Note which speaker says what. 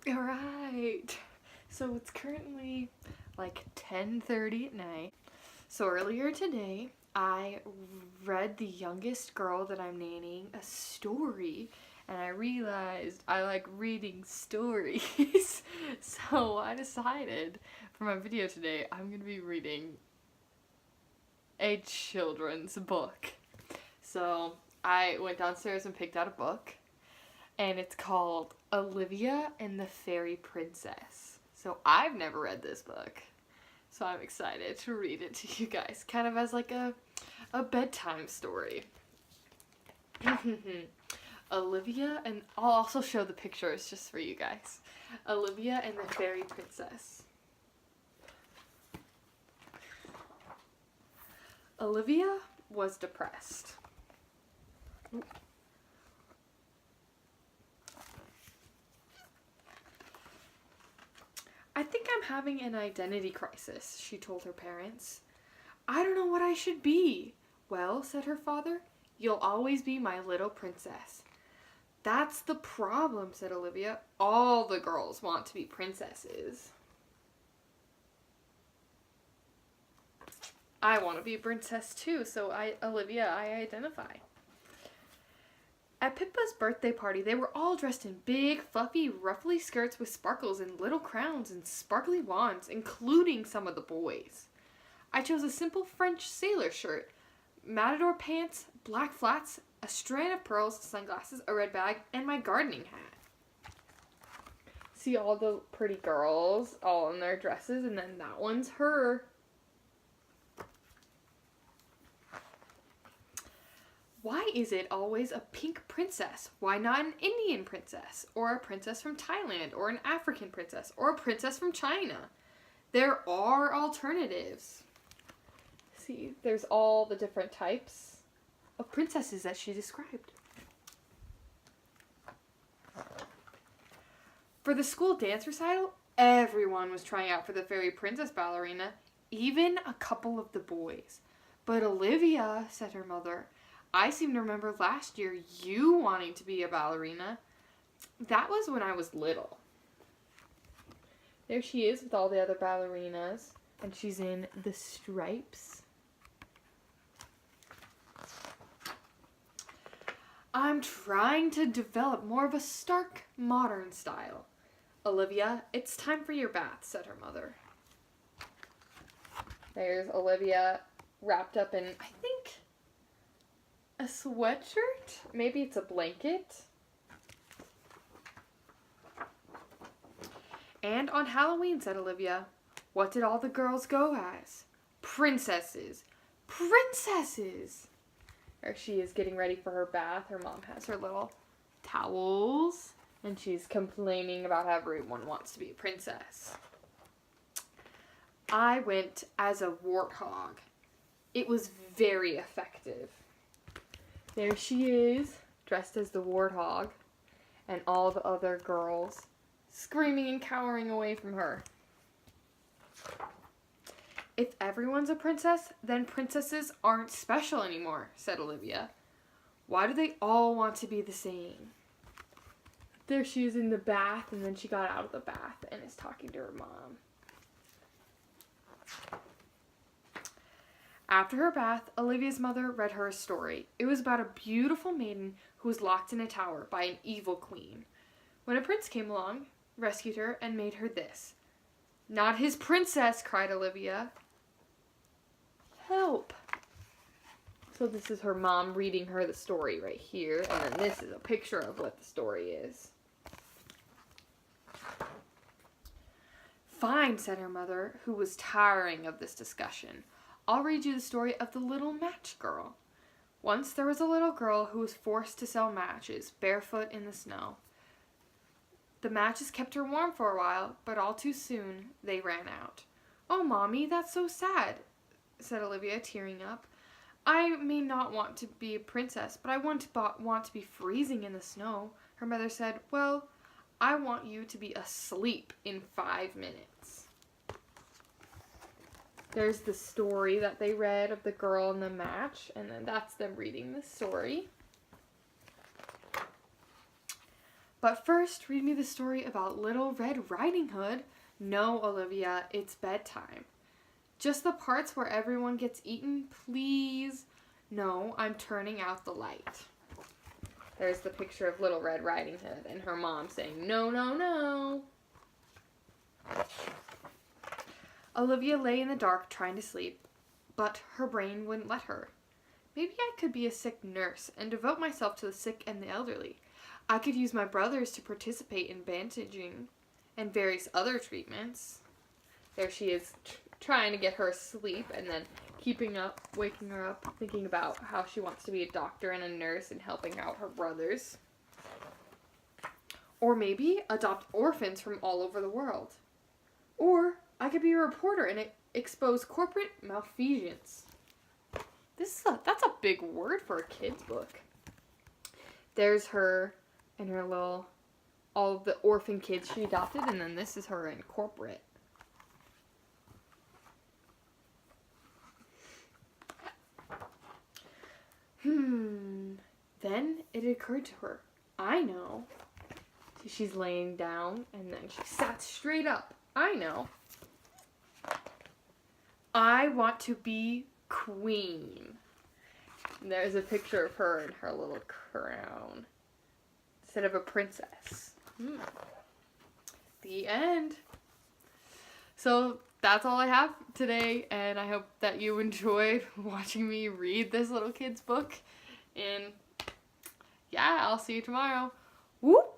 Speaker 1: Alright, so it's currently like 10:30 at night. So earlier today, I read the youngest girl that I'm nannying a story, and I realized I like reading stories. So I decided for my video today, I'm gonna be reading a children's book. So I went downstairs and picked out a book, and it's called Olivia and the Fairy Princess. So I've never read this book, so I'm excited to read it to you guys, kind of as like a bedtime story. Olivia, and I'll also show the pictures just for you guys. Olivia and the Fairy Princess. Olivia was depressed. I think I'm having an identity crisis, she told her parents. I don't know what I should be. Well, said her father, you'll always be my little princess. That's the problem, said Olivia. All the girls want to be princesses. I want to be a princess too, so Olivia, I identify. At Pippa's birthday party, they were all dressed in big, fluffy, ruffly skirts with sparkles and little crowns and sparkly wands, including some of the boys. I chose a simple French sailor shirt, matador pants, black flats, a strand of pearls, sunglasses, a red bag, and my gardening hat. See all the pretty girls all in their dresses, and then that one's her. Why is it always a pink princess? Why not an Indian princess? Or a princess from Thailand? Or an African princess? Or a princess from China? There are alternatives. See, there's all the different types of princesses that she described. For the school dance recital, everyone was trying out for the fairy princess ballerina, even a couple of the boys. But Olivia, said her mother, I seem to remember last year you wanting to be a ballerina. That was when I was little. There she is with all the other ballerinas, and she's in the stripes. I'm trying to develop more of a stark, modern style. Olivia, it's time for your bath, said her mother. There's Olivia wrapped up in, I think, a sweatshirt? Maybe it's a blanket. And on Halloween, said Olivia, what did all the girls go as? Princesses. Princesses! There she is getting ready for her bath. Her mom has her little towels, and she's complaining about how everyone wants to be a princess. I went as a warthog. It was very effective. There she is, dressed as the warthog, and all the other girls screaming and cowering away from her. If everyone's a princess, then princesses aren't special anymore, said Olivia. Why do they all want to be the same? There she is in the bath, and then she got out of the bath and is talking to her mom. After her bath, Olivia's mother read her a story. It was about a beautiful maiden who was locked in a tower by an evil queen. When a prince came along, rescued her, and made her this. Not his princess, cried Olivia. Help. So this is her mom reading her the story right here, and then this is a picture of what the story is. Fine, said her mother, who was tiring of this discussion. I'll read you the story of the little match girl. Once there was a little girl who was forced to sell matches, barefoot in the snow. The matches kept her warm for a while, but all too soon they ran out. Oh, Mommy, that's so sad, said Olivia, tearing up. I may not want to be a princess, but I want to be freezing in the snow. Her mother said, well, I want you to be asleep in 5 minutes. There's the story that they read of the girl and the match, and then that's them reading the story. But first, read me the story about Little Red Riding Hood. No, Olivia, it's bedtime. Just the parts where everyone gets eaten, please. No, I'm turning out the light. There's the picture of Little Red Riding Hood and her mom saying, no, no, no. Olivia lay in the dark trying to sleep, but her brain wouldn't let her. Maybe I could be a sick nurse and devote myself to the sick and the elderly. I could use my brothers to participate in bandaging and various other treatments. There she is trying to get her asleep and then waking her up, thinking about how she wants to be a doctor and a nurse and helping out her brothers. Or maybe adopt orphans from all over the world. Or I could be a reporter and expose corporate malfeasance. That's a big word for a kid's book. There's her and her all of the orphan kids she adopted, and then this is her in corporate. Then it occurred to her. I know. She's laying down, and then she sat straight up. I know. I want to be queen. And there's a picture of her in her little crown instead of a princess. The end. So that's all I have today, and I hope that you enjoyed watching me read this little kid's book. And yeah, I'll see you tomorrow. Whoop!